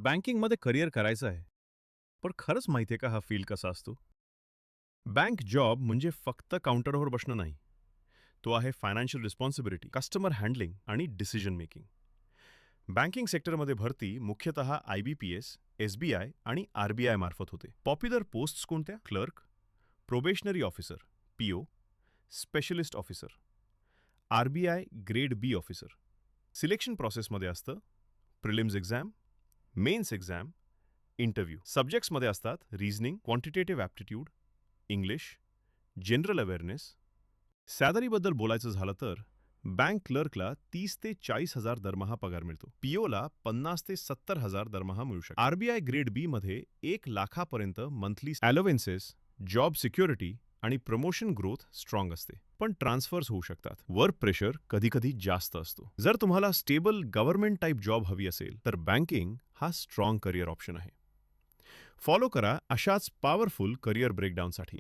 बँकिंगमध्ये करिअर करायचं आहे, पण खरंच माहिती आहे का हा फील्ड कसा असतो? बँक जॉब म्हणजे फक्त काउंटरवर बसणं नाही. तो आहे फायनान्शियल रिस्पॉन्सिबिलिटी, कस्टमर हँडलिंग आणि डिसिजन मेकिंग. बँकिंग सेक्टरमध्ये भरती मुख्यतः IBPS, SBI आणि RBI मार्फत होते. पॉप्युलर पोस्ट्स कोणत्या? Clerk, probationary officer, PO, specialist officer, RBI grade B officer. Selection प्रोसेसमध्ये असतं prelims exam, mains exam, interview. सब्जेक्ट्समध्ये असतात reasoning, quantitative aptitude, English, general awareness. सॅलरीबद्दल बोलायचं झालं तर बँक क्लर्कला 30 ते 40 हजार दरमहा पगार मिळतो. POला 50 ते 70 हजार दरमहा मिळू शकतो. RBI ग्रेड B मध्ये 1 लाखापर्यंत मंथली अलोवेन्सेस, जॉब सिक्युरिटी आणि प्रमोशन ग्रोथ स्ट्रॉंग असते. पण ट्रान्सफर्स होऊ शकतात. वर्क प्रेशर कधी-कधी जास्त असतो. जर तुम्हाला स्टेबल गव्हर्नमेंट टाईप जॉब हवी असेल तर बँकिंग हा स्ट्रॉंग करिअर ऑप्शन आहे. फॉलो करा अशाच पॉवरफुल करिअर ब्रेकडाऊनसाठी.